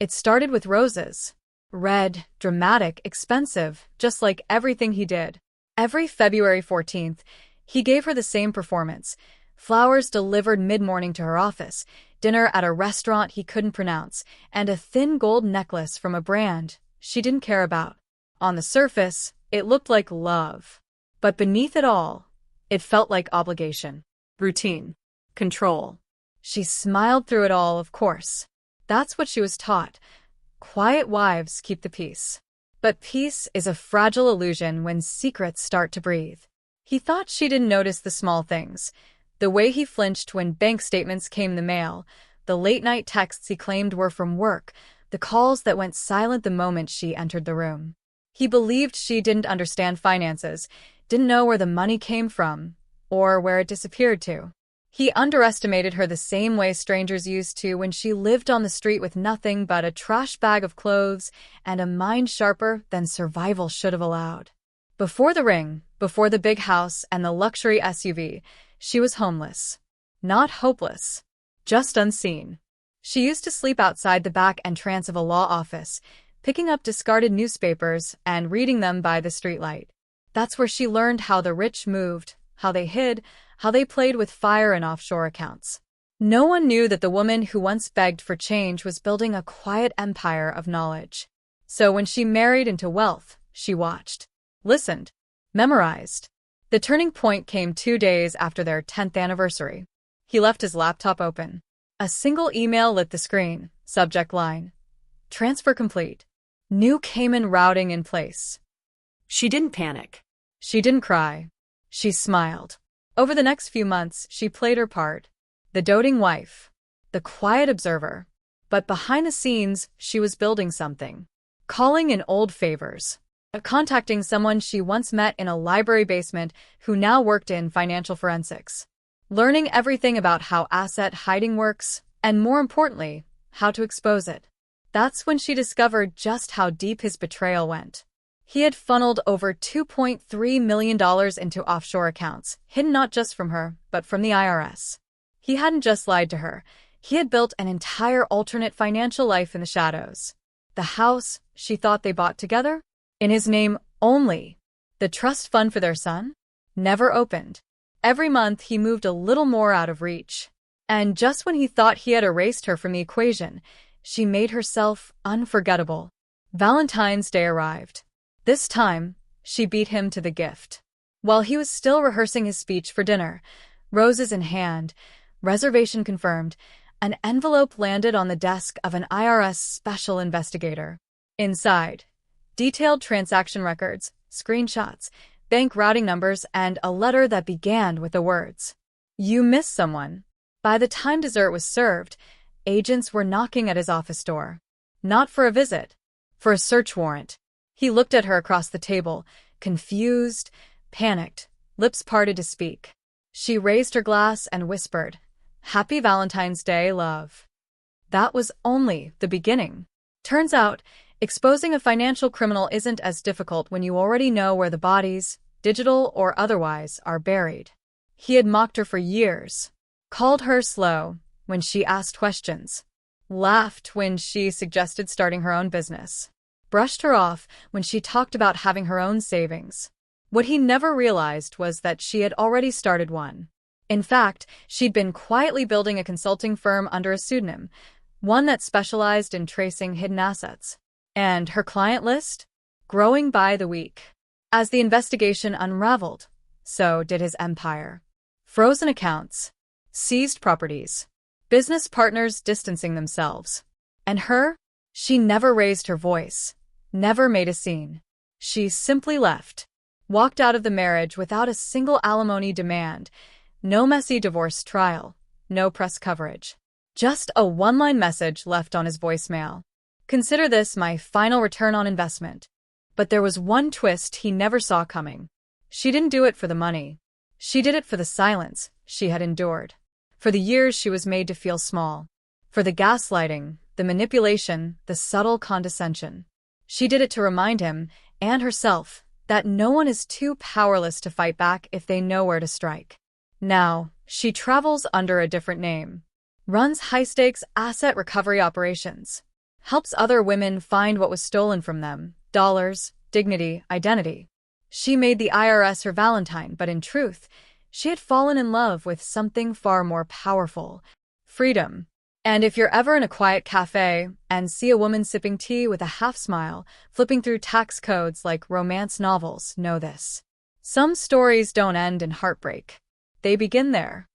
It started with roses. Red, dramatic, expensive, just like everything he did. Every February 14th, he gave her the same performance. Flowers delivered mid-morning to her office, dinner at a restaurant he couldn't pronounce, and a thin gold necklace from a brand she didn't care about. On the surface, it looked like love. But beneath it all, it felt like obligation, routine, control. She smiled through it all, of course. That's what she was taught. Quiet wives keep the peace. But peace is a fragile illusion when secrets start to breathe. He thought she didn't notice the small things. The way he flinched when bank statements came in the mail, the late-night texts he claimed were from work, the calls that went silent the moment she entered the room. He believed she didn't understand finances, didn't know where the money came from, or where it disappeared to. He underestimated her the same way strangers used to when she lived on the street with nothing but a trash bag of clothes and a mind sharper than survival should have allowed. Before the ring, before the big house and the luxury SUV, she was homeless. Not hopeless, just unseen. She used to sleep outside the back entrance of a law office, picking up discarded newspapers and reading them by the streetlight. That's where she learned how the rich moved, how they hid, how they played with fire and offshore accounts. No one knew that the woman who once begged for change was building a quiet empire of knowledge. So when she married into wealth, she watched, listened, memorized. The turning point came 2 days after their 10th anniversary. He left his laptop open. A single email lit the screen. Subject line: transfer complete. New Cayman routing in place. She didn't panic. She didn't cry. She smiled. Over the next few months, she played her part. The doting wife. The quiet observer. But behind the scenes, she was building something. Calling in old favors. Contacting someone she once met in a library basement who now worked in financial forensics. Learning everything about how asset hiding works, and more importantly, how to expose it. That's when she discovered just how deep his betrayal went. He had funneled over $2.3 million into offshore accounts, hidden not just from her, but from the IRS. He hadn't just lied to her. He had built an entire alternate financial life in the shadows. The house she thought they bought together? In his name only. The trust fund for their son? Never opened. Every month he moved a little more out of reach. And just when he thought he had erased her from the equation, she made herself unforgettable. Valentine's Day arrived. This time, she beat him to the gift. While he was still rehearsing his speech for dinner, roses in hand, reservation confirmed, an envelope landed on the desk of an IRS special investigator. Inside, detailed transaction records, screenshots, bank routing numbers, and a letter that began with the words, "You miss someone." By the time dessert was served, agents were knocking at his office door. Not for a visit, for a search warrant. He looked at her across the table, confused, panicked, lips parted to speak. She raised her glass and whispered, "Happy Valentine's Day, love." That was only the beginning. Turns out, exposing a financial criminal isn't as difficult when you already know where the bodies, digital or otherwise, are buried. He had mocked her for years, called her slow when she asked questions, laughed when she suggested starting her own business, brushed her off when she talked about having her own savings. What he never realized was that she had already started one. In fact, she'd been quietly building a consulting firm under a pseudonym, one that specialized in tracing hidden assets. And her client list? Growing by the week. As the investigation unraveled, so did his empire. Frozen accounts, seized properties, business partners distancing themselves. And her? She never raised her voice, never made a scene. She simply left, walked out of the marriage without a single alimony demand, no messy divorce trial, no press coverage. Just a one-line message left on his voicemail. "Consider this my final return on investment." But there was one twist he never saw coming. She didn't do it for the money. She did it for the silence she had endured. For the years she was made to feel small. For the gaslighting, the manipulation, the subtle condescension. She did it to remind him, and herself, that no one is too powerless to fight back if they know where to strike. Now, she travels under a different name. Runs high-stakes asset recovery operations. helps other women find what was stolen from them: dollars, dignity, identity. She made the IRS her Valentine, but in truth, she had fallen in love with something far more powerful: freedom. And if you're ever in a quiet cafe and see a woman sipping tea with a half smile, flipping through tax codes like romance novels, know this. Some stories don't end in heartbreak. They begin there.